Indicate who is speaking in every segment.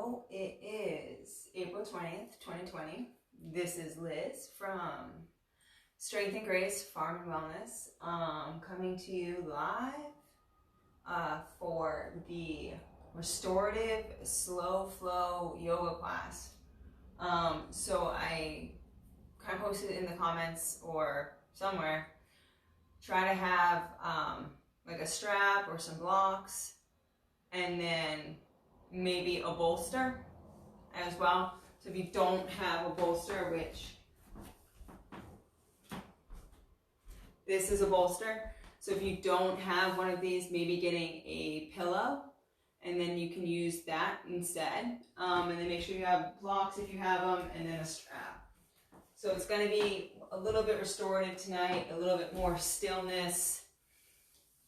Speaker 1: So it is April 20th, 2020. This is Liz from Strength and Grace Farm and Wellness, coming to you live for the restorative slow flow yoga class. So I kind of posted in the comments or somewhere, try to have like a strap or some blocks, and then maybe a bolster as well. So if you don't have a bolster, which this is a bolster, so if you don't have one of these, maybe getting a pillow, and then you can use that instead. And then make sure you have blocks if you have them, and then a strap. So it's going to be a little bit restorative tonight, a little bit more stillness,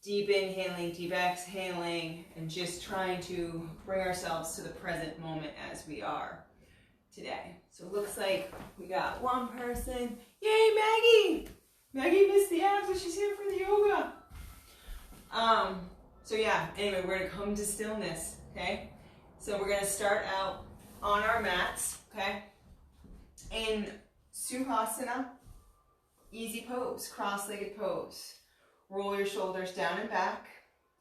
Speaker 1: deep inhaling, deep exhaling, and just trying to bring ourselves to the present moment as we are today. So it looks like we got one person. Yay, Maggie! Maggie missed the abs, but she's here for the yoga. So yeah, anyway, we're gonna come to stillness, okay? So we're gonna start out on our mats, okay? In Sukhasana, easy pose, cross-legged pose. Roll your shoulders down and back.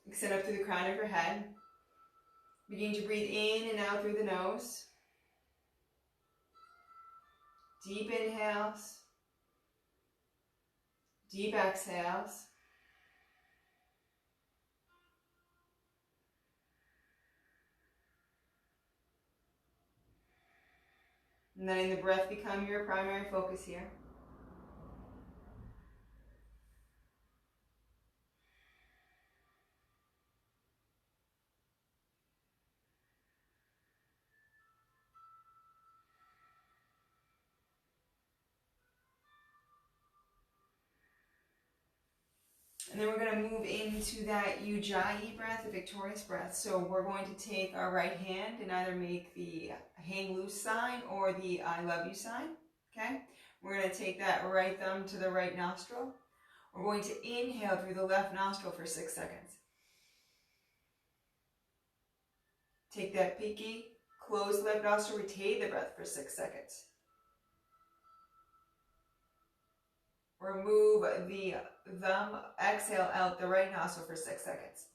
Speaker 1: Extend up through the crown of your head. Begin to breathe in and out through the nose. Deep inhales. Deep exhales. And letting the breath become your primary focus here. And then we're going to move into that Ujjayi breath, the victorious breath. So we're going to take our right hand and either make the hang loose sign or the I love you sign. Okay? We're going to take that right thumb to the right nostril. We're going to inhale through the left nostril for 6 seconds. Take that pinky, close the left nostril, retain the breath for 6 seconds. Remove the thumb, exhale out the right nostril for 6 seconds.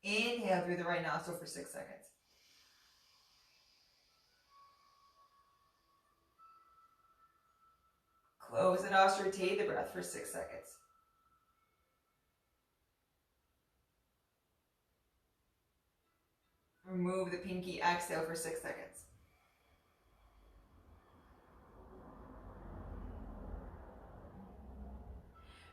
Speaker 1: Inhale through the right nostril for 6 seconds. Close the nostril, retain the breath for 6 seconds. Remove the pinky, exhale for 6 seconds.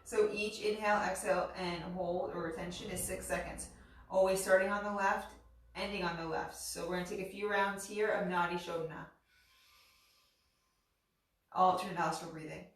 Speaker 1: So each inhale, exhale, and hold or retention is 6 seconds. Always starting on the left, ending on the left. So we're going to take a few rounds here of Nadi Shodhana. Alternate nostril breathing.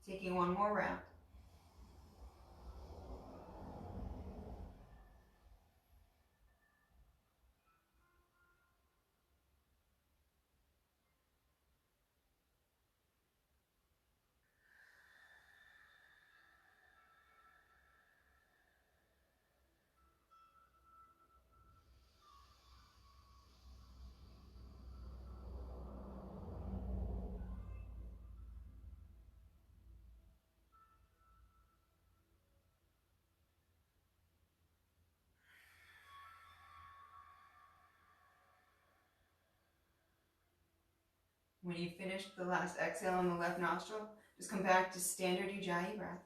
Speaker 1: Taking one more round. When you finish the last exhale on the left nostril, just come back to standard Ujjayi breath.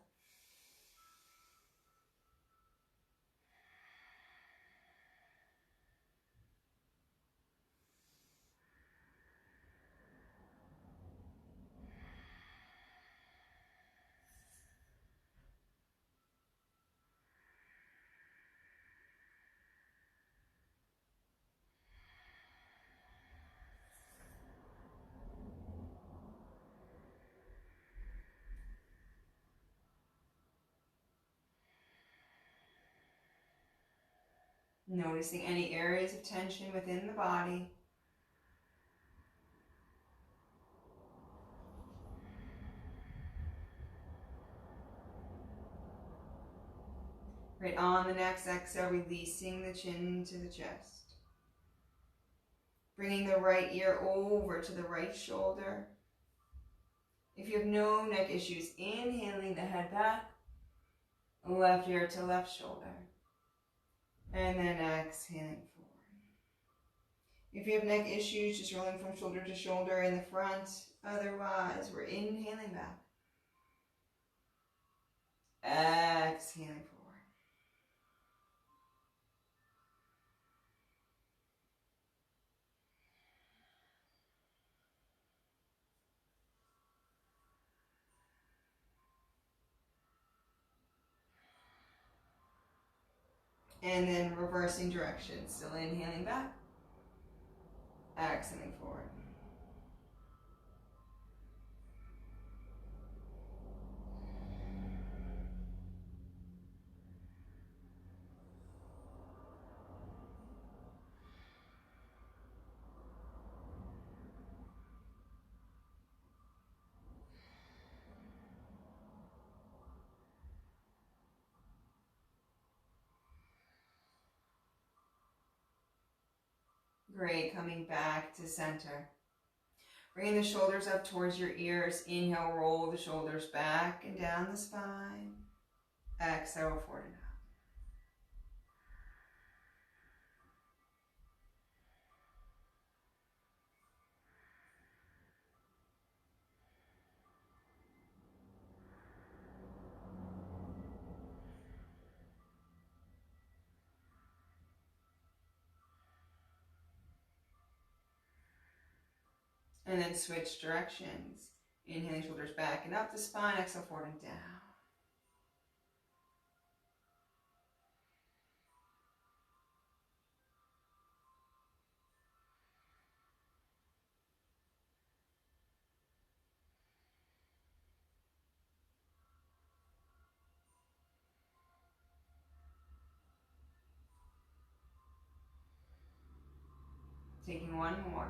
Speaker 1: Noticing any areas of tension within the body. Right, on the next exhale, releasing the chin to the chest. Bringing the right ear over to the right shoulder. If you have no neck issues, inhaling the head back, left ear to left shoulder. And then exhaling forward. If you have neck issues, just rolling from shoulder to shoulder in the front. Otherwise, we're inhaling back. Exhaling forward. And then reversing direction. Still inhaling back. Exhaling forward. Great, coming back to center. Bringing the shoulders up towards your ears. Inhale, roll the shoulders back and down the spine. Exhale, forward and out. And then switch directions. Inhaling, shoulders back and up the spine. Exhale, forward and down. Taking one more.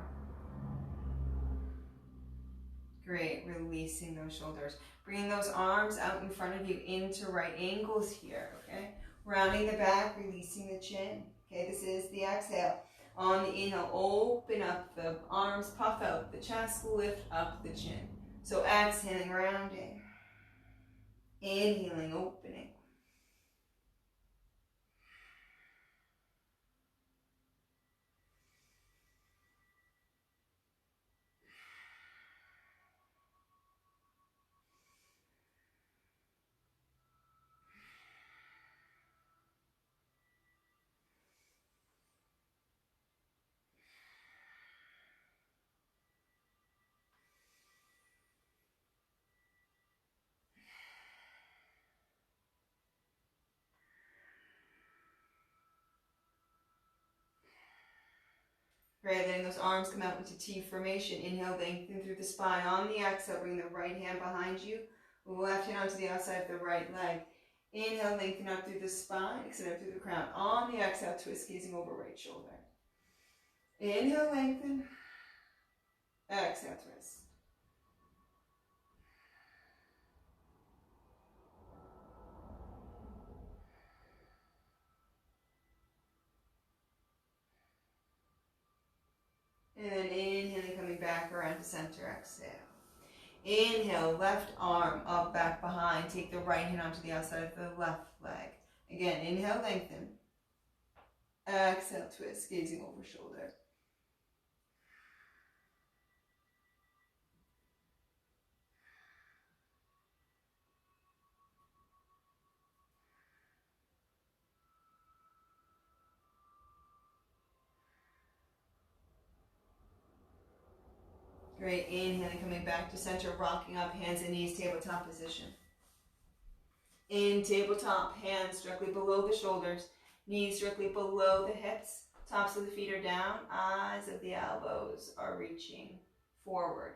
Speaker 1: Great, releasing those shoulders. Bringing those arms out in front of you into right angles here, okay? Rounding the back, releasing the chin. Okay, this is the exhale. On the inhale, open up the arms, puff out the chest, lift up the chin. So exhaling, rounding. Inhaling, opening. Great, letting those arms come out into T formation. Inhale, lengthen through the spine. On the exhale, bring the right hand behind you. Left hand onto the outside of the right leg. Inhale, lengthen up through the spine. Extend up through the crown. On the exhale, twist, gazing over right shoulder. Inhale, lengthen. Exhale, twist. And then inhaling, coming back around to center, exhale. Inhale, left arm up, back, behind. Take the right hand onto the outside of the left leg. Again, inhale, lengthen. Exhale, twist, gazing over shoulder. Great. Inhaling, coming back to center, rocking up, hands and knees, tabletop position. In tabletop, hands directly below the shoulders, knees directly below the hips, tops of the feet are down, eyes of the elbows are reaching forward.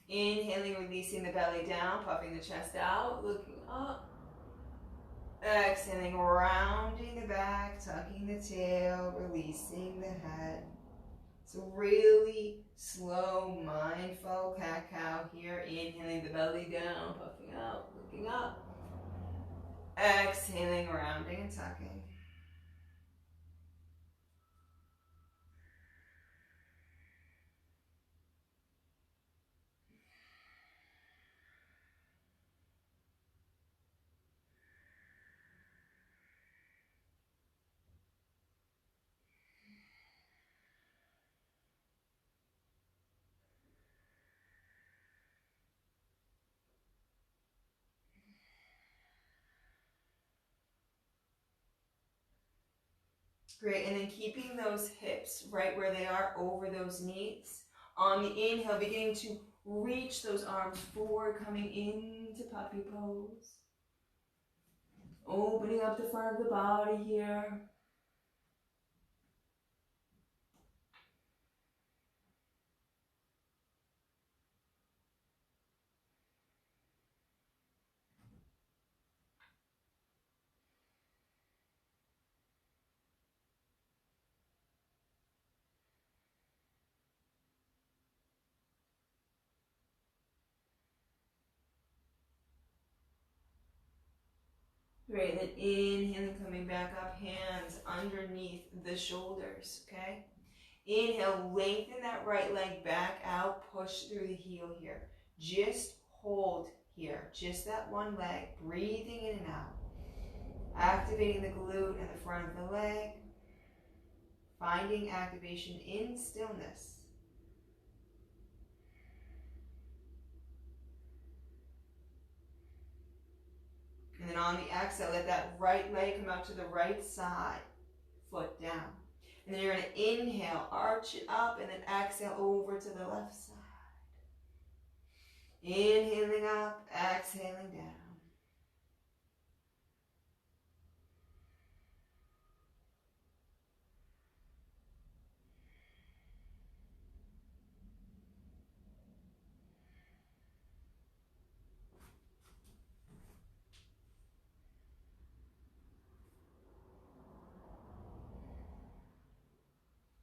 Speaker 1: Inhaling, releasing the belly down, puffing the chest out, looking up. Exhaling, rounding the back, tucking the tail, releasing the head. So really slow, mindful cat-cow here. Inhaling the belly down, puffing out, looking up. Exhaling, rounding and tucking. Great, and then keeping those hips right where they are over those knees. On the inhale, beginning to reach those arms forward, coming into puppy pose. Opening up the front of the body here. Great, then inhaling, coming back up, hands underneath the shoulders, okay? Inhale, lengthen that right leg back out, push through the heel here. Just hold here, just that one leg, breathing in and out. Activating the glute and the front of the leg. Finding activation in stillness. And then on the exhale, let that right leg come out to the right side, foot down. And then you're going to inhale, arch it up, and then exhale over to the left side. Inhaling up, exhaling down.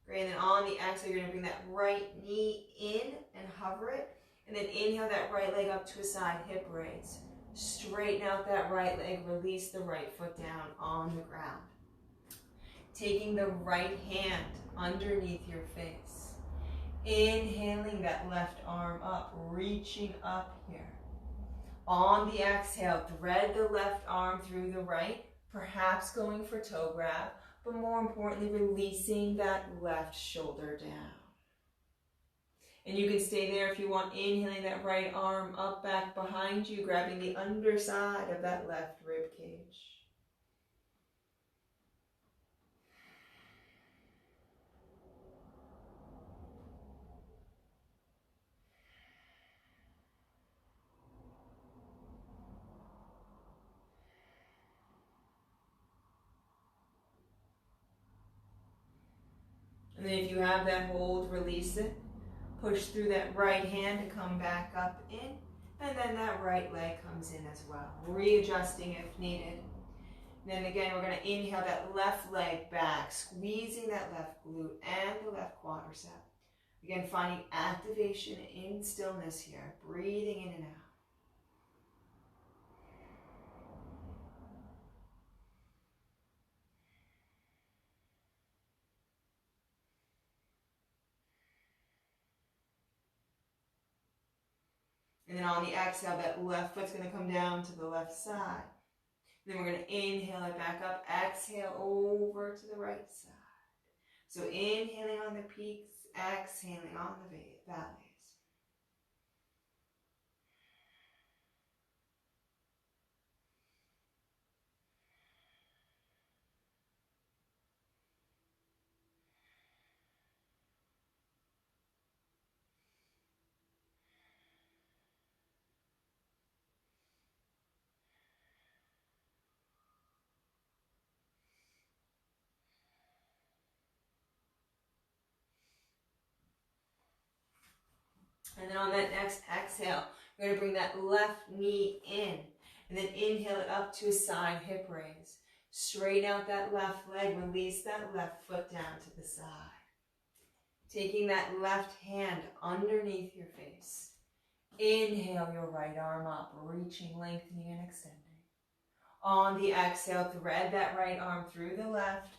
Speaker 1: Great, and then on the exhale, you're going to bring that right knee in and hover it. And then inhale that right leg up to a side, hip raise. Straighten out that right leg, release the right foot down on the ground. Taking the right hand underneath your face. Inhaling that left arm up, reaching up here. On the exhale, thread the left arm through the right, perhaps going for toe grab, but more importantly, releasing that left shoulder down. And you can stay there if you want, inhaling that right arm up, back behind you, grabbing the underside of that left rib cage. And then if you have that hold, release it. Push through that right hand to come back up in. And then that right leg comes in as well. Readjusting if needed. Then again, we're going to inhale that left leg back, squeezing that left glute and the left quadricep. Again, finding activation in stillness here. Breathing in and out. And then on the exhale, that left foot's going to come down to the left side. Then we're going to inhale it back up. Exhale over to the right side. So inhaling on the peaks, exhaling on the valleys. And then on that next exhale, we're going to bring that left knee in. And then inhale it up to a side hip raise. Straighten out that left leg. Release that left foot down to the side. Taking that left hand underneath your face. Inhale your right arm up, reaching, lengthening, and extending. On the exhale, thread that right arm through the left,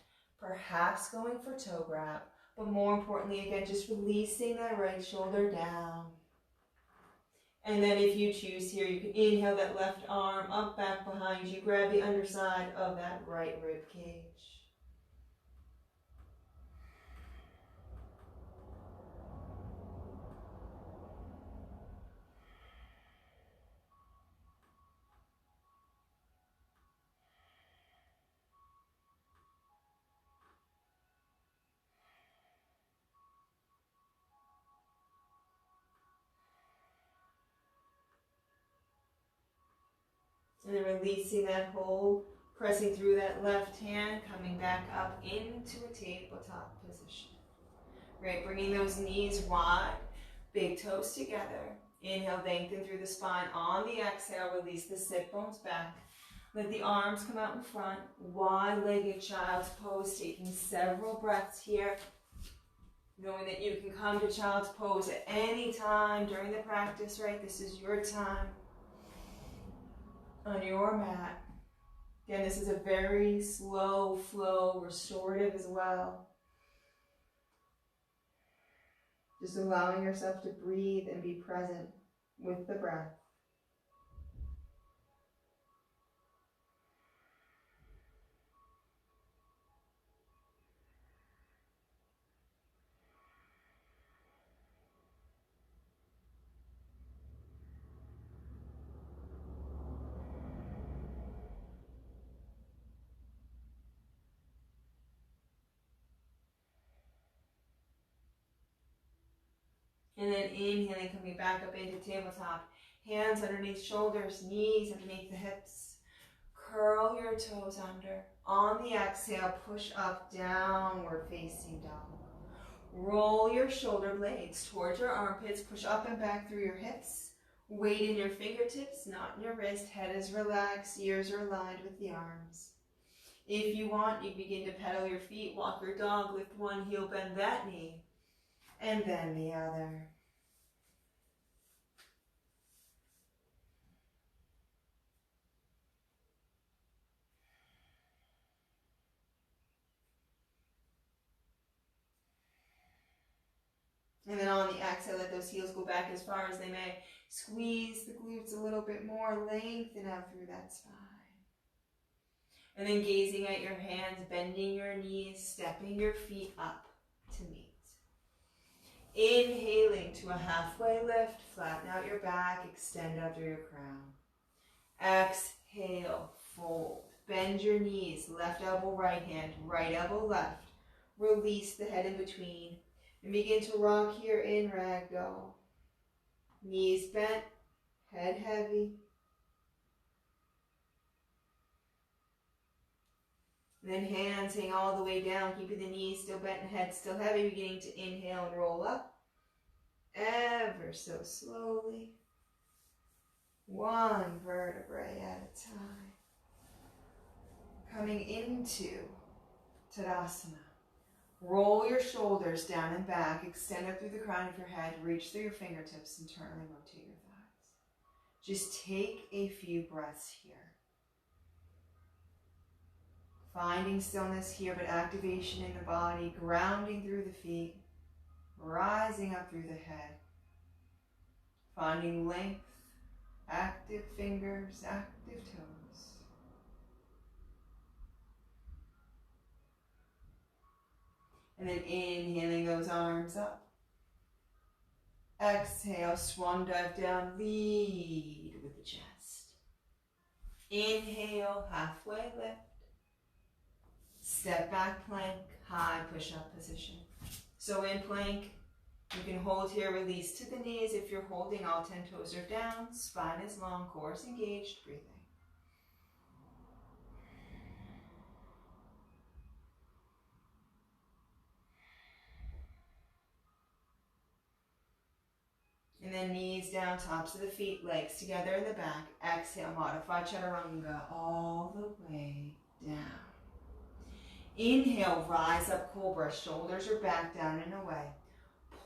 Speaker 1: perhaps going for toe grab, but more importantly, again, just releasing that right shoulder down. And then if you choose here, you can inhale that left arm up, back behind you, grab the underside of that right rib cage. And then releasing that hold, pressing through that left hand, coming back up into a tabletop position. Great, bringing those knees wide, big toes together. Inhale, lengthen through the spine. On the exhale, release the sit bones back. Let the arms come out in front. Wide-legged child's pose, taking several breaths here. Knowing that you can come to child's pose at any time during the practice, right? This is your time on your mat. Again, this is a very slow flow, restorative as well. Just allowing yourself to breathe and be present with the breath. And then inhaling, coming back up into tabletop. Hands underneath shoulders, knees underneath the hips. Curl your toes under. On the exhale, push up, downward facing dog. Roll your shoulder blades towards your armpits. Push up and back through your hips. Weight in your fingertips, not in your wrist. Head is relaxed, ears are aligned with the arms. If you want, you begin to pedal your feet, walk your dog, lift one heel, bend that knee, and then the other. And then on the exhale, let those heels go back as far as they may. Squeeze the glutes a little bit more, lengthen out through that spine. And then gazing at your hands, bending your knees, stepping your feet up to meet. Inhaling to a halfway lift, flatten out your back, extend out through your crown. Exhale, fold. Bend your knees, left elbow right hand, right elbow left. Release the head in between. And begin to rock here in ragdoll. Knees bent, head heavy. And then hands hang all the way down, keeping the knees still bent and head still heavy. Beginning to inhale and roll up. Ever so slowly. One vertebrae at a time. Coming into Tadasana. Roll your shoulders down and back, extend up through the crown of your head, reach through your fingertips, internally rotate your thighs. Just take a few breaths here. Finding stillness here, but activation in the body, grounding through the feet, rising up through the head. Finding length, active fingers, active toes. And then inhaling those arms up. Exhale, swan dive down, lead with the chest. Inhale, halfway lift. Step back plank, high push-up position. So in plank, you can hold here, release to the knees. If you're holding, all 10 toes are down, spine is long, core is engaged, breathing. And then knees down, tops of the feet, legs together in the back. Exhale, modified chaturanga all the way down. Inhale, rise up, cobra. Shoulders are back, down and away.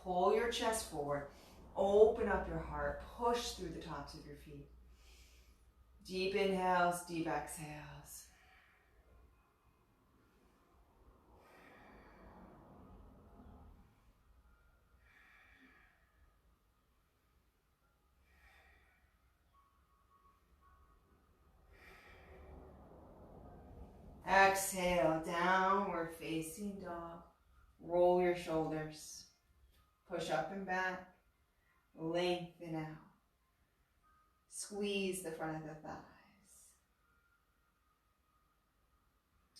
Speaker 1: Pull your chest forward. Open up your heart. Push through the tops of your feet. Deep inhales, deep exhales. Exhale, downward facing dog. Roll your shoulders. Push up and back. Lengthen out. Squeeze the front of the thighs.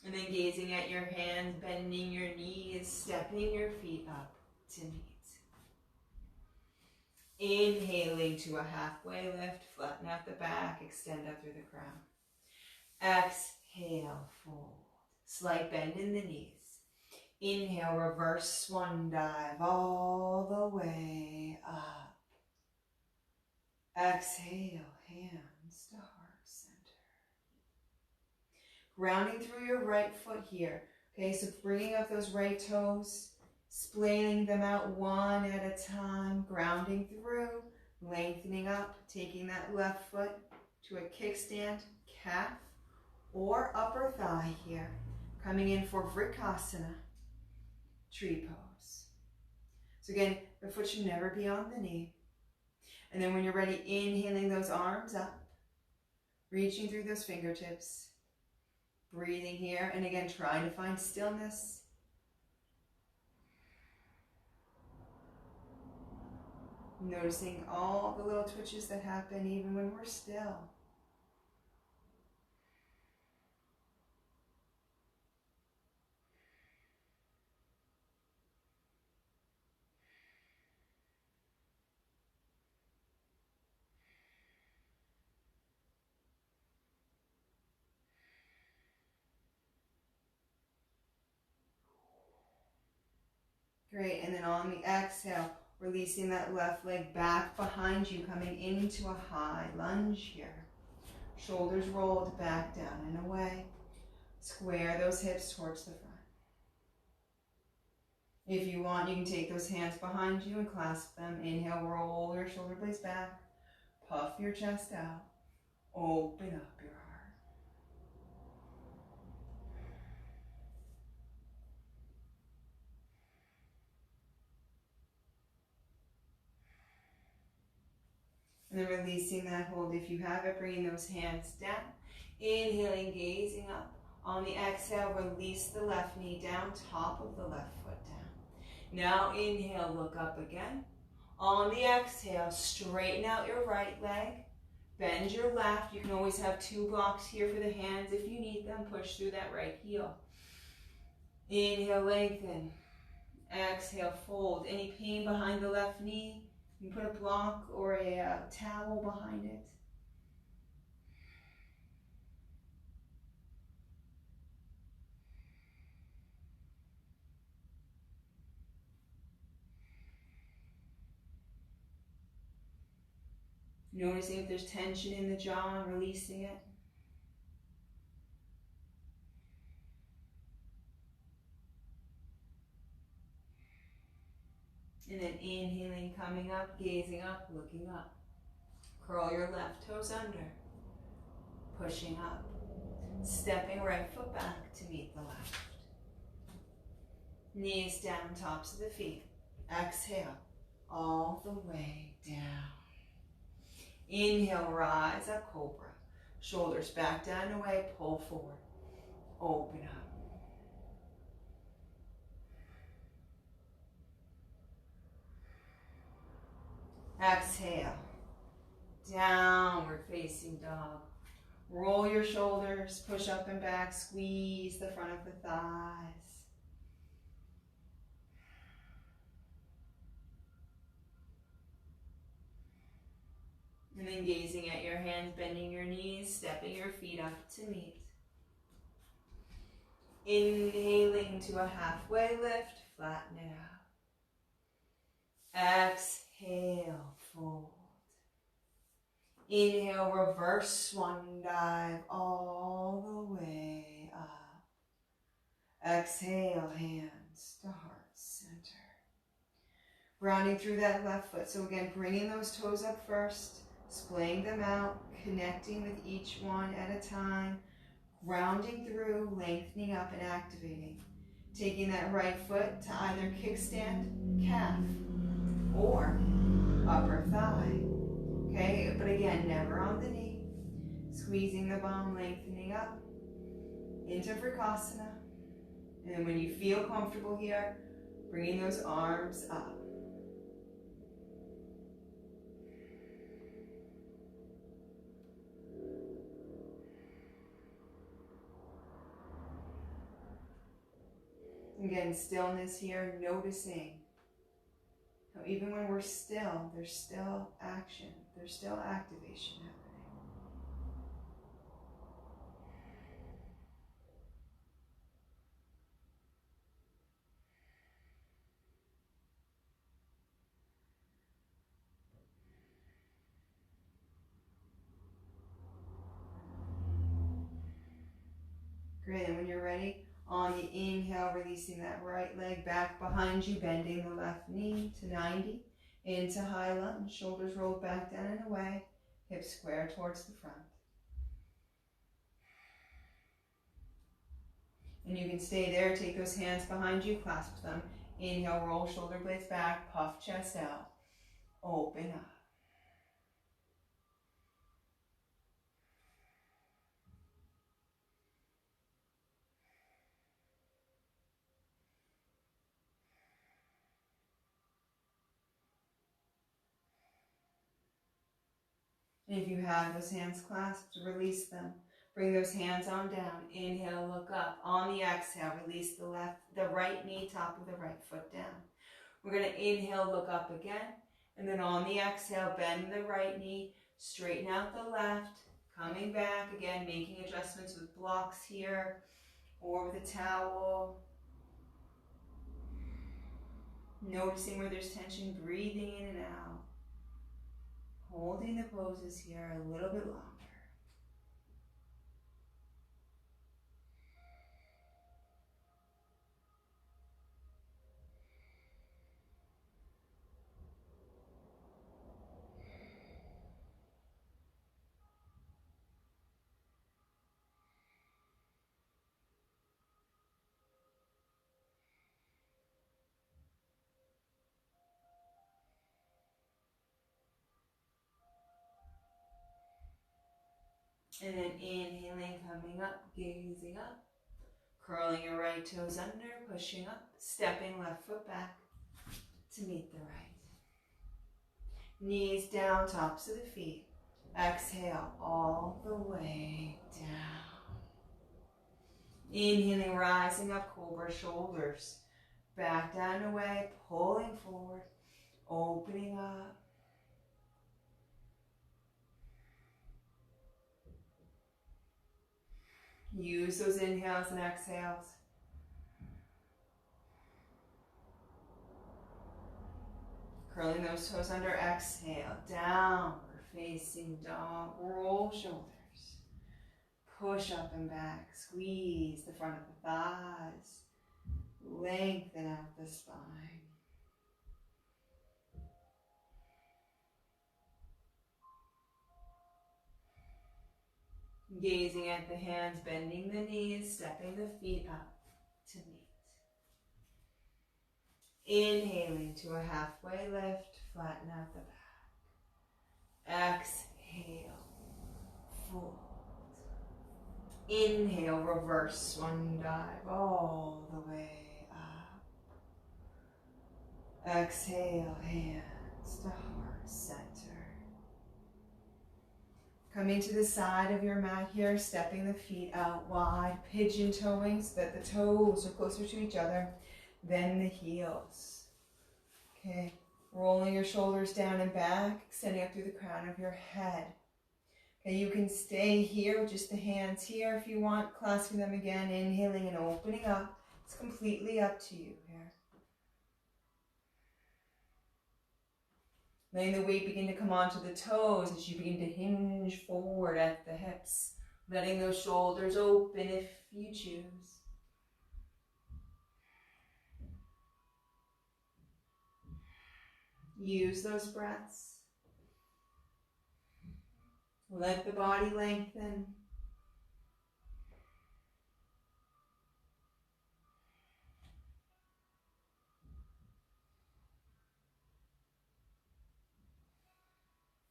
Speaker 1: And then gazing at your hands, bending your knees, stepping your feet up to meet. Inhaling to a halfway lift, flatten out the back, extend up through the crown. Exhale, fold. Slight bend in the knees. Inhale, reverse swan dive all the way up. Exhale, hands to heart center. Grounding through your right foot here. Okay, so bringing up those right toes, splaying them out one at a time, grounding through, lengthening up, taking that left foot to a kickstand, calf, or upper thigh here. Coming in for Vrikasana, tree pose. So again, the foot should never be on the knee. And then when you're ready, inhaling those arms up, reaching through those fingertips, breathing here, and again, trying to find stillness. Noticing all the little twitches that happen even when we're still. Great, and then on the exhale, releasing that left leg back behind you, coming into a high lunge here. Shoulders rolled back, down and away. Square those hips towards the front. If you want, you can take those hands behind you and clasp them. Inhale, roll your shoulder blades back. Puff your chest out. Open up your heart. And then releasing that hold. If you have it, bringing those hands down. Inhaling, gazing up. On the exhale, release the left knee down, top of the left foot down. Now inhale, look up again. On the exhale, straighten out your right leg. Bend your left. You can always have two blocks here for the hands if you need them. Push through that right heel. Inhale, lengthen. Exhale, fold. Any pain behind the left knee? You can put a block or a towel behind it. Noticing if there's tension in the jaw and releasing it. And then inhaling, coming up, gazing up, looking up. Curl your left toes under. Pushing up. Stepping right foot back to meet the left. Knees down, tops of the feet. Exhale, all the way down. Inhale, rise up, cobra. Shoulders back, down and away, pull forward. Open up. Exhale, downward facing dog. Roll your shoulders, push up and back, squeeze the front of the thighs. And then gazing at your hands, bending your knees, stepping your feet up to meet. Inhaling to a halfway lift, flatten it out. Exhale, fold. Inhale, reverse swan dive all the way up. Exhale, hands to heart center. Rounding through that left foot. So again, bringing those toes up first, splaying them out, connecting with each one at a time, grounding through, lengthening up and activating. Taking that right foot to either kickstand, calf, or upper thigh. Okay, but again, never on the knee. Squeezing the bum, lengthening up into Vrikasana. And when you feel comfortable here, bringing those arms up. Again, stillness here, noticing how even when we're still, there's still action, there's still activation happening. Great, and when you're ready, on the inhale, releasing that right leg back behind you, bending the left knee to 90, into high lunge, shoulders rolled back down and away, hips square towards the front. And you can stay there, take those hands behind you, clasp them. Inhale, roll shoulder blades back, puff chest out, open up. And if you have those hands clasped, release them. Bring those hands on down. Inhale, look up. On the exhale, release the right knee, top of the right foot down. We're going to inhale, look up again. And then on the exhale, bend the right knee, straighten out the left, coming back again, making adjustments with blocks here or with a towel. Noticing where there's tension, breathing in and out. Holding the poses here a little bit longer. And then inhaling, coming up, gazing up. Curling your right toes under, pushing up, stepping left foot back to meet the right. Knees down, tops of the feet. Exhale all the way down. Inhaling, rising up, cobra, shoulders back down and away, pulling forward, opening up. Use those inhales and exhales. Curling those toes under, exhale, downward facing dog, roll shoulders. Push up and back, squeeze the front of the thighs, lengthen out the spine. Gazing at the hands, bending the knees, stepping the feet up to meet. Inhaling to a halfway lift, flatten out the back. Exhale, fold. Inhale, reverse swan dive all the way up. Exhale, hands to heart center. Coming to the side of your mat here, stepping the feet out wide, pigeon toeing so that the toes are closer to each other than the heels. Okay, rolling your shoulders down and back, extending up through the crown of your head. Okay, you can stay here with just the hands here if you want, clasping them again, inhaling and opening up. It's completely up to you here. Letting the weight begin to come onto the toes as you begin to hinge forward at the hips. Letting those shoulders open if you choose. Use those breaths. Let the body lengthen.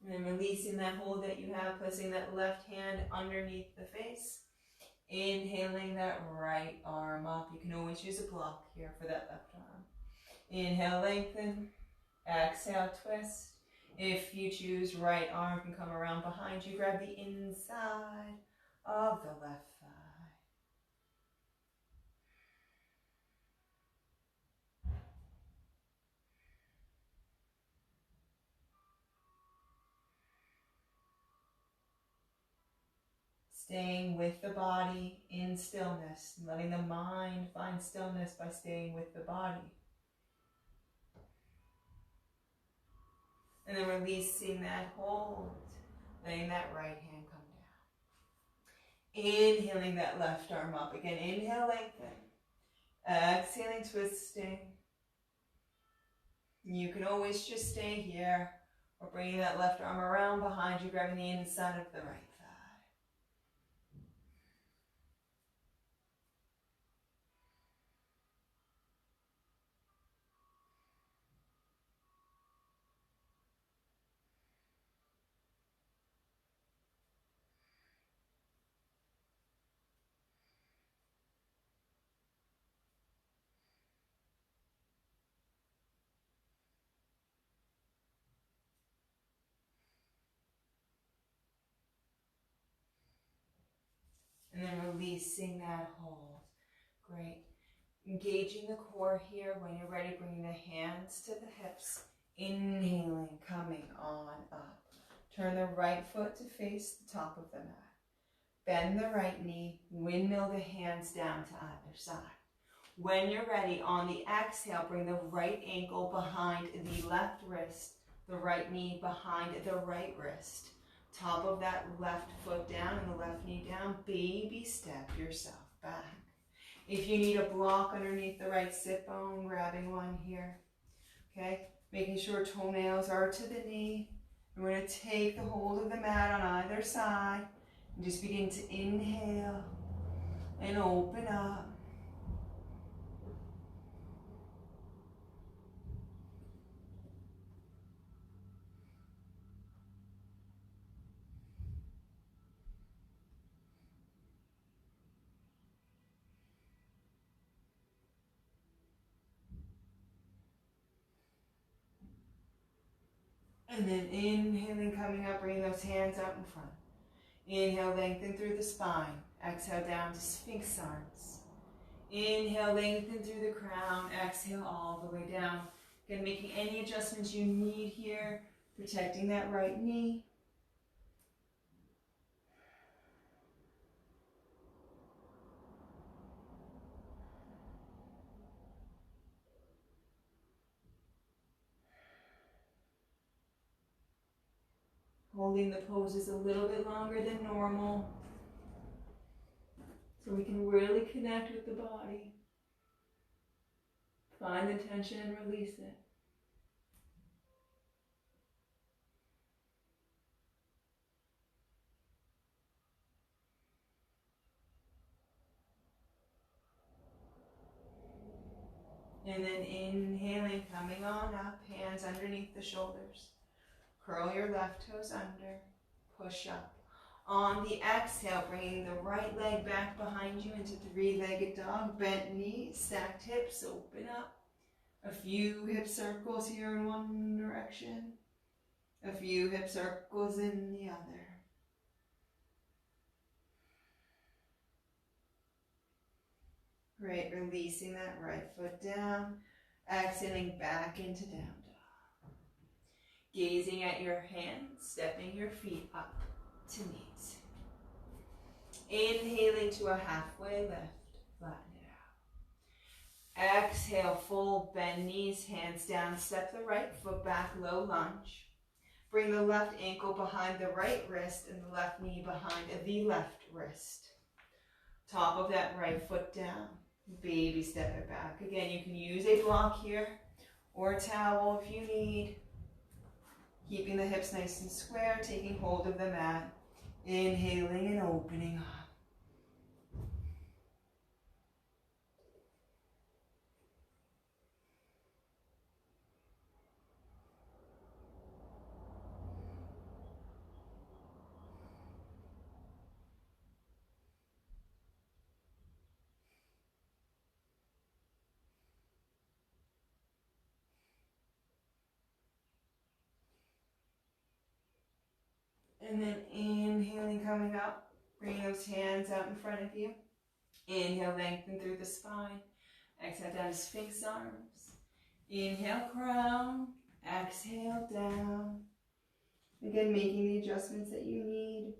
Speaker 1: And then releasing that hold that you have, placing that left hand underneath the face. Inhaling that right arm up. You can always use a block here for that left arm. Inhale, lengthen. Exhale, twist. If you choose, right arm can come around behind you. Grab the inside of the left thigh. Staying with the body in stillness, and letting the mind find stillness by staying with the body. And then releasing that hold, letting that right hand come down. Inhaling that left arm up. Again, inhale, lengthen. Exhaling, twisting. You can always just stay here, or bringing that left arm around behind you, grabbing the inside of the right thigh. And then releasing that hold. Great. Engaging the core here. When you're ready, bringing the hands to the hips. Inhaling, coming on up. Turn the right foot to face the top of the mat. Bend the right knee. Windmill the hands down to either side. When you're ready, on the exhale, bring the right ankle behind the left wrist. The right knee behind the right wrist. Top of that left foot down and the left knee down. Baby step yourself back. If you need a block underneath the right sit bone, grabbing one here. Okay, making sure toenails are to the knee. And we're going to take the hold of the mat on either side and just begin to inhale and open up. And then inhaling, coming up, bringing those hands out in front. Inhale, lengthen through the spine. Exhale down to Sphinx arms. Inhale, lengthen through the crown. Exhale all the way down. Again, making any adjustments you need here. Protecting that right knee. Holding the poses a little bit longer than normal, so we can really connect with the body. Find the tension and release it. And then inhaling, coming on up, hands underneath the shoulders. Curl your left toes under, push up. On the exhale, bringing the right leg back behind you into three-legged dog, bent knees, stacked hips, open up. A few hip circles here in one direction, a few hip circles in the other. Great, releasing that right foot down, exhaling back into down dog. Gazing at your hands, stepping your feet up to knees. Inhaling to a halfway lift, flatten it out. Exhale, full bend knees, hands down, step the right foot back, low lunge. Bring the left ankle behind the right wrist and the left knee behind the left wrist. Top of that right foot down. Baby step it back. Again, you can use a block here or a towel if you need. Keeping the hips nice and square, taking hold of the mat. Inhaling and opening up. And then inhaling, coming up. Bring those hands out in front of you. Inhale, lengthen through the spine. Exhale down to Sphinx arms. Inhale, crown. Exhale, down. Again, making the adjustments that you need.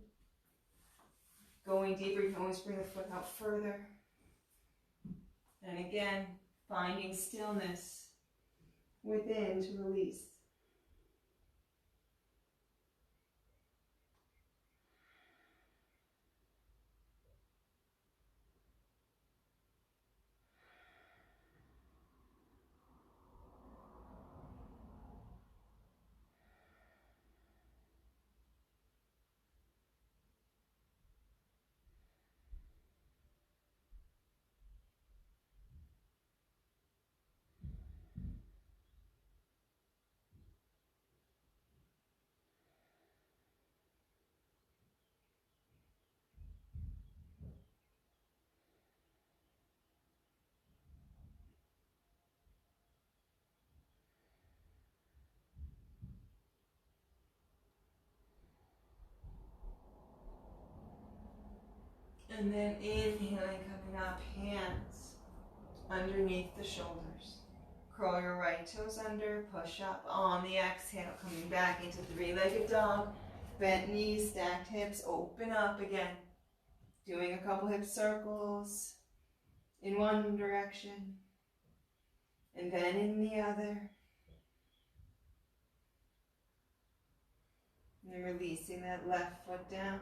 Speaker 1: Going deeper, you can always bring the foot out further. And again, finding stillness within to release. And then inhaling, coming up, hands underneath the shoulders. Curl your right toes under, push up on the exhale, coming back into three-legged dog. Bent knees, stacked hips, open up again. Doing a couple hip circles in one direction and then in the other. And then releasing that left foot down,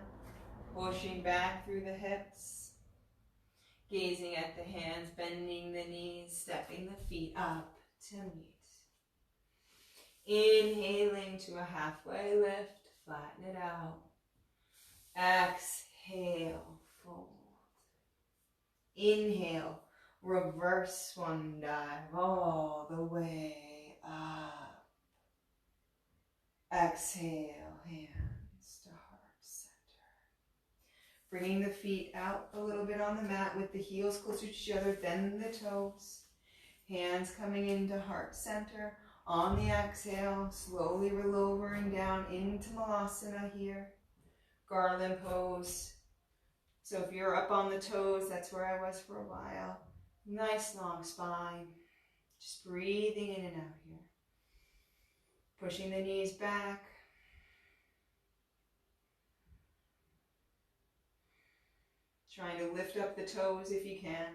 Speaker 1: pushing back through the hips. Gazing at the hands, bending the knees, stepping the feet up to meet. Inhaling to a halfway lift, flatten it out. Exhale, fold. Inhale, reverse swan dive all the way up. Exhale, hands to heart center. Bringing the feet out a little bit on the mat with the heels closer to each other than the toes. Hands coming into heart center. On the exhale, slowly lowering down into Malasana here. Garland pose. So if you're up on the toes, that's where I was for a while. Nice long spine. Just breathing in and out here. Pushing the knees back. Trying to lift up the toes if you can.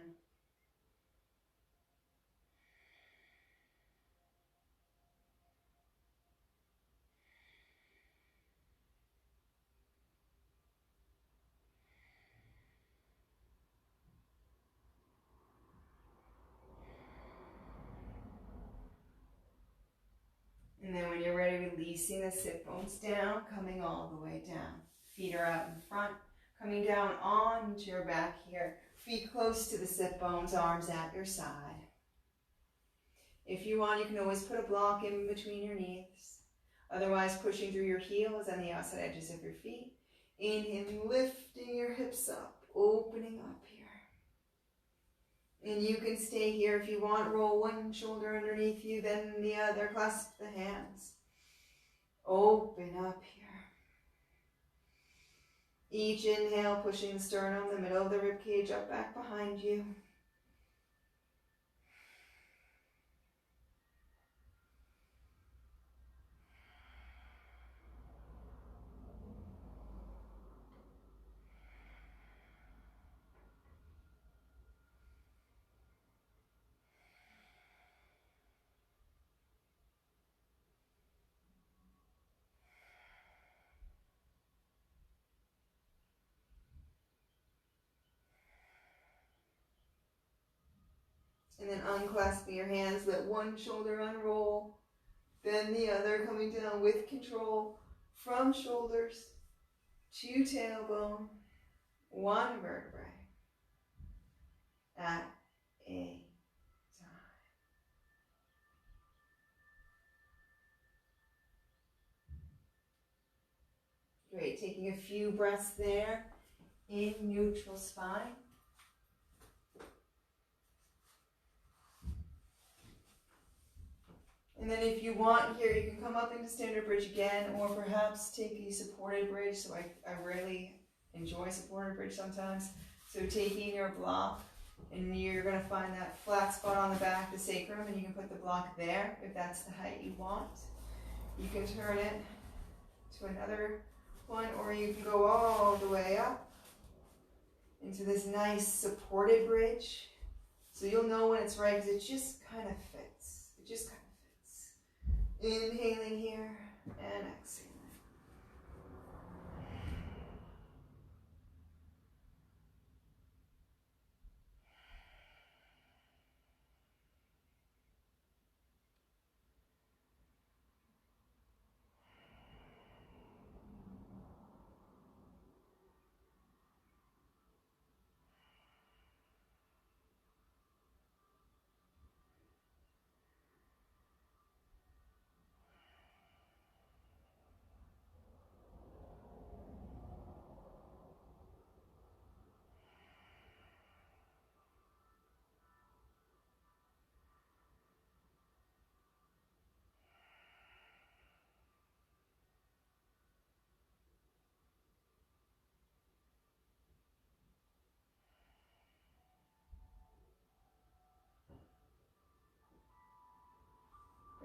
Speaker 1: And then when you're ready, releasing the sit bones down, coming all the way down. Feet are out in front, coming down onto your back here. Feet close to the sit bones, arms at your side. If you want, you can always put a block in between your knees. Otherwise, pushing through your heels on the outside edges of your feet. Inhaling, lifting your hips up, opening up here. And you can stay here if you want. Roll one shoulder underneath you, then the other. Clasp the hands. Open up here. Each inhale, pushing the sternum, the middle of the rib cage up back behind you. And then unclasping your hands, let one shoulder unroll, then the other, coming down with control from shoulders to tailbone, one vertebrae at a time. Great, taking a few breaths there in neutral spine. And then if you want here, you can come up into standard bridge again, or perhaps take a supported bridge. So I rarely enjoy supported bridge sometimes. So taking your block, and you're going to find that flat spot on the back, the sacrum, and you can put the block there if that's the height you want. You can turn it to another one, or you can go all the way up into this nice supported bridge. So you'll know when it's right, because it just kind of fits. It just kind of fits. Inhaling here and exhaling.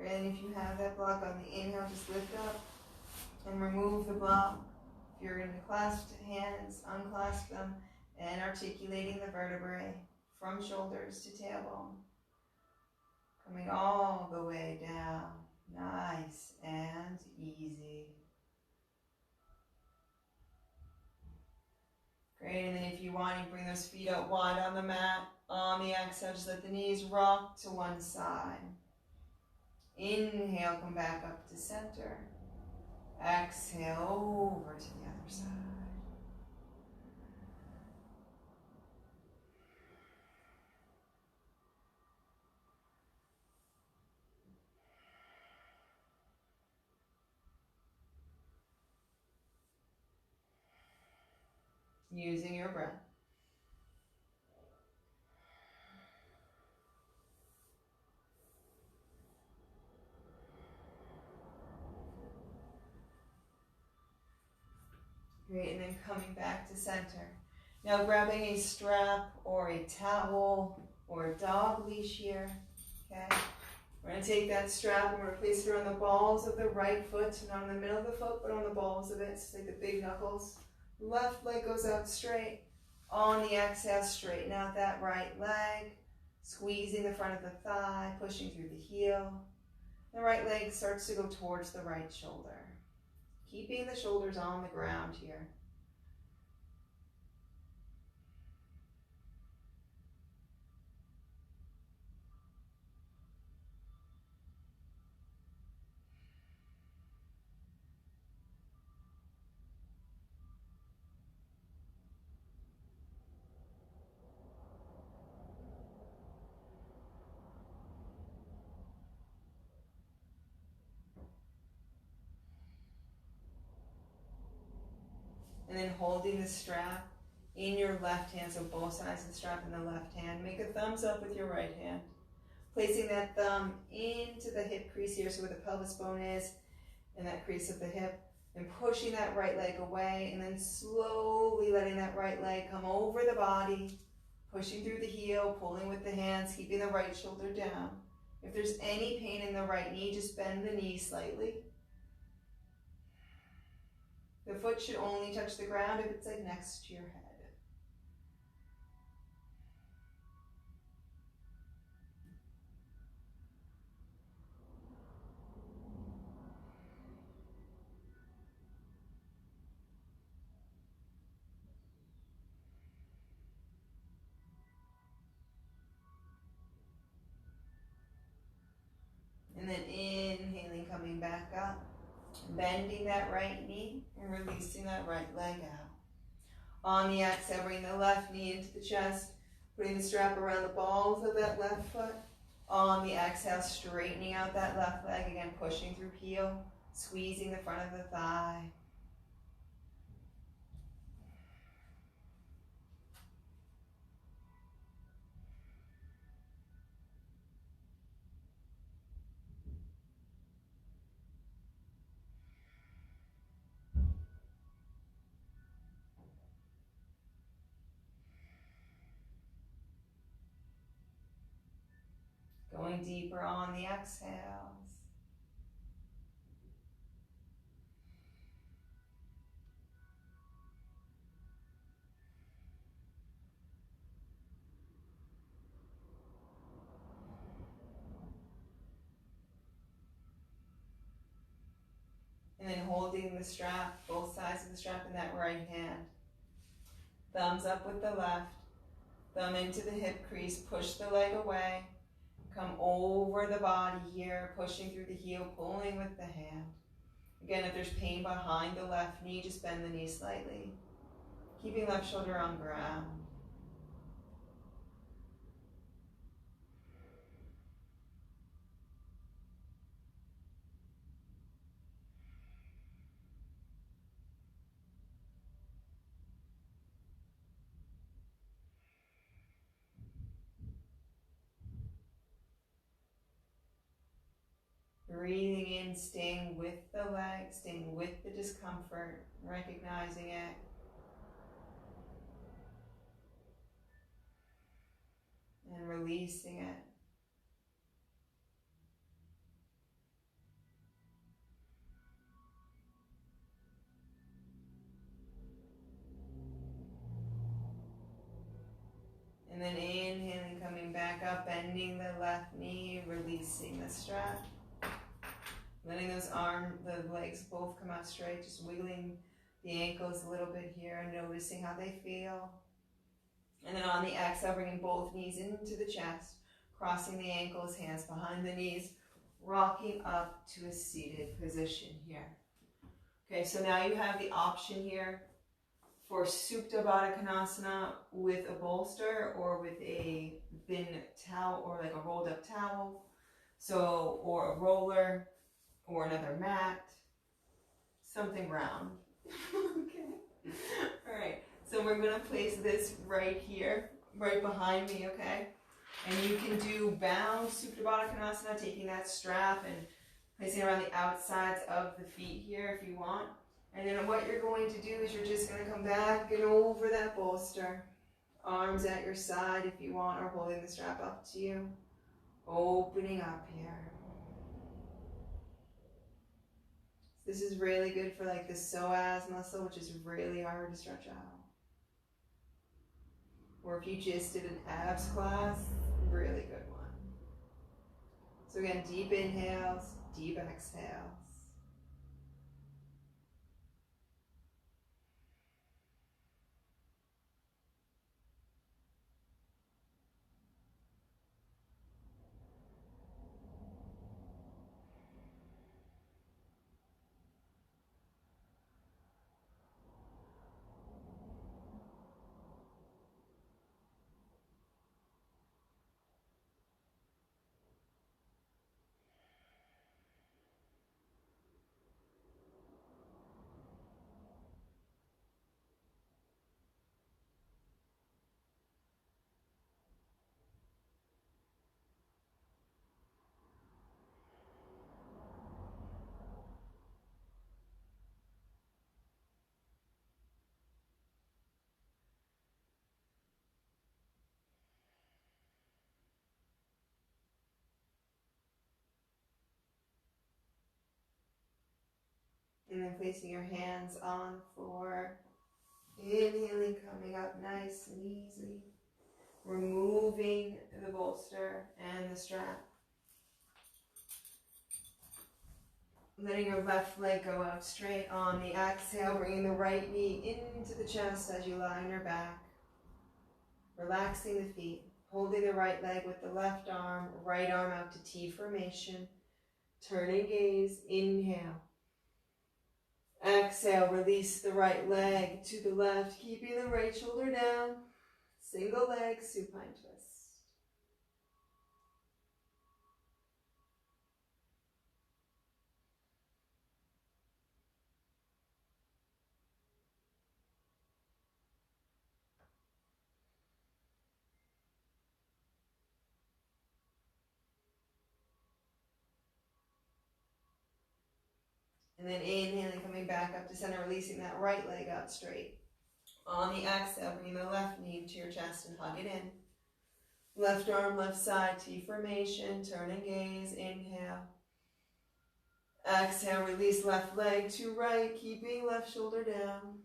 Speaker 1: And if you have that block on the inhale, just lift up and remove the block. If you're in the clasped hands, unclasp them, and articulating the vertebrae from shoulders to tailbone. Coming all the way down, nice and easy. Great, and then if you want, you bring those feet out wide on the mat. On the exhale, just let the knees rock to one side. Inhale, come back up to center. Exhale, over to the other side. Using your breath. Great, and then coming back to center. Now grabbing a strap or a towel or a dog leash here, okay? We're going to take that strap and we're going to place it around the balls of the right foot, not in the middle of the foot, but on the balls of it. It's like the big knuckles. Left leg goes out straight. On the exhale, straighten out that right leg, squeezing the front of the thigh, pushing through the heel. The right leg starts to go towards the right shoulder. Keeping the shoulders on the ground here. And then holding the strap in your left hand, so both sides of the strap in the left hand. Make a thumbs up with your right hand. Placing that thumb into the hip crease here, so where the pelvis bone is, and that crease of the hip. And pushing that right leg away, and then slowly letting that right leg come over the body, pushing through the heel, pulling with the hands, keeping the right shoulder down. If there's any pain in the right knee, just bend the knee slightly. The foot should only touch the ground if it's like next to your head. bending that right knee and releasing that right leg out. On the exhale, bring the left knee into the chest, putting the strap around the balls of that left foot. On the exhale, straightening out that left leg, again pushing through heel, squeezing the front of the thigh. Going deeper on the exhales. And then holding the strap, both sides of the strap in that right hand. Thumbs up with the left, thumb into the hip crease, push the leg away. Come over the body here, pushing through the heel, pulling with the hand. Again, if there's pain behind the left knee, just bend the knee slightly. Keeping left shoulder on ground. Breathing in, staying with the leg, staying with the discomfort, recognizing it. And releasing it. And then inhaling, coming back up, bending the left knee, releasing the strap. Letting those the legs both come out straight, just wiggling the ankles a little bit here and noticing how they feel. And then on the exhale, bringing both knees into the chest, crossing the ankles, hands behind the knees, rocking up to a seated position here. Okay, so now you have the option here for Supta Baddha Konasana with a bolster or with a thin towel or like a rolled up towel, so, or a roller or another mat, something round. Okay, all right, so we're gonna place this right here, right behind me, okay? And you can do bound Supta Baddha Konasana, taking that strap and placing it around the outsides of the feet here if you want. And then what you're going to do is you're just going to come back and over that bolster. Arms at your side if you want, or holding the strap up to you. Opening up here. This is really good for like the psoas muscle, which is really hard to stretch out. Or if you just did an abs class, really good one. So again, deep inhales, deep exhales. And then placing your hands on the floor. Inhaling, coming up nice and easy. Removing the bolster and the strap. Letting your left leg go out straight on the exhale, bringing the right knee into the chest as you lie on your back. Relaxing the feet, holding the right leg with the left arm, right arm out to T formation. Turning gaze, inhale. Exhale, release the right leg to the left, keeping the right shoulder down. Single leg supine twist. And then inhaling, coming back up to center, releasing that right leg out straight. On the exhale, bringing the left knee to your chest and hug it in. Left arm, left side, T formation, turn and gaze, inhale. Exhale, release left leg to right, keeping left shoulder down.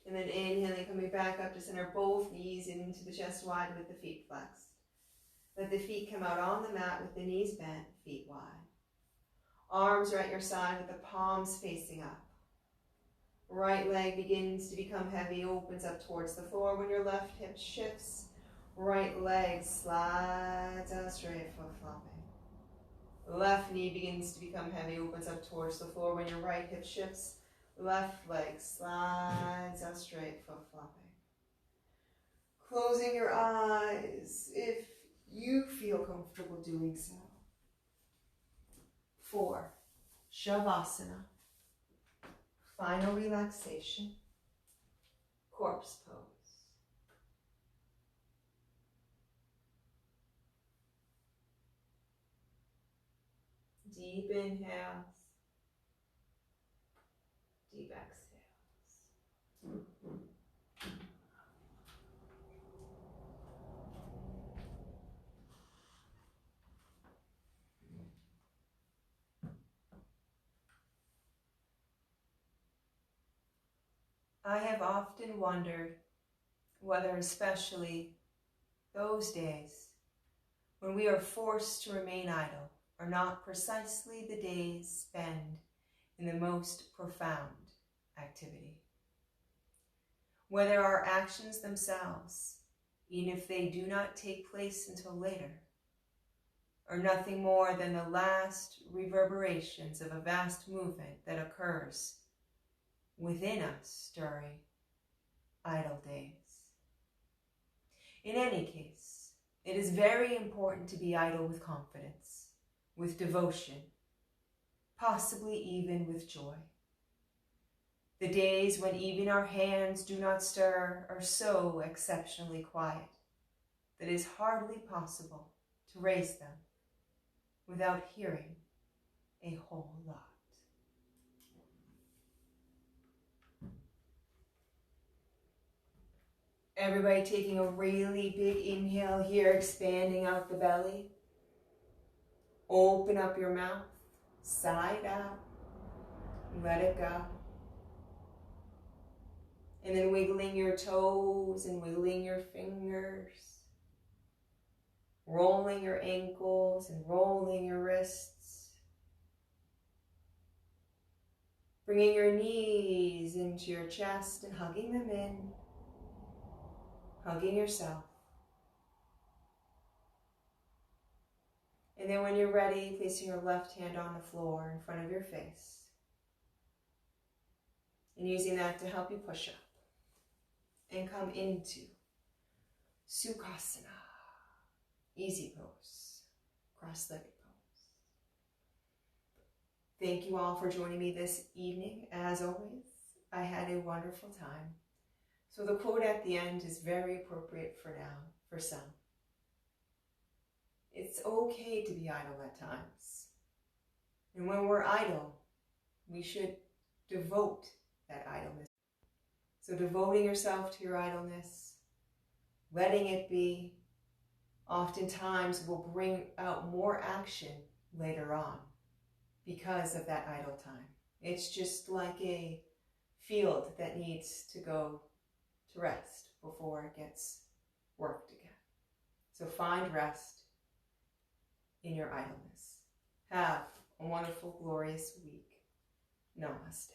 Speaker 1: And then inhaling, coming back up to center, both knees into the chest wide with the feet flexed. Let the feet come out on the mat with the knees bent, feet wide. Arms are at your side with the palms facing up. Right leg begins to become heavy, opens up towards the floor when your left hip shifts. Right leg slides out straight, foot flopping. Left knee begins to become heavy, opens up towards the floor when your right hip shifts. Left leg slides out straight, foot flopping. Closing your eyes if you feel comfortable doing so. 4, Shavasana. Final relaxation. Corpse pose. Deep inhales. Deep exhales. I have often wondered whether, especially those days when we are forced to remain idle, are not precisely the days spent in the most profound activity. Whether our actions themselves, even if they do not take place until later, are nothing more than the last reverberations of a vast movement that occurs within us during idle days. In any case, it is very important to be idle with confidence, with devotion, possibly even with joy. The days when even our hands do not stir are so exceptionally quiet that it is hardly possible to raise them without hearing a whole lot. Everybody taking a really big inhale here, expanding out the belly. Open up your mouth, side out, let it go. And then wiggling your toes and wiggling your fingers. Rolling your ankles and rolling your wrists. Bringing your knees into your chest and hugging them in. Hugging yourself. And then when you're ready, placing your left hand on the floor in front of your face. And using that to help you push up. And come into Sukhasana. Easy pose. Cross-legged pose. Thank you all for joining me this evening. As always, I had a wonderful time. So the quote at the end is very appropriate for now, for some. It's okay to be idle at times. And when we're idle, we should devote that idleness. So devoting yourself to your idleness, letting it be, oftentimes will bring out more action later on because of that idle time. It's just like a field that needs to go to rest. before it gets worked again. So find rest in your idleness. Have a wonderful, glorious week. Namaste.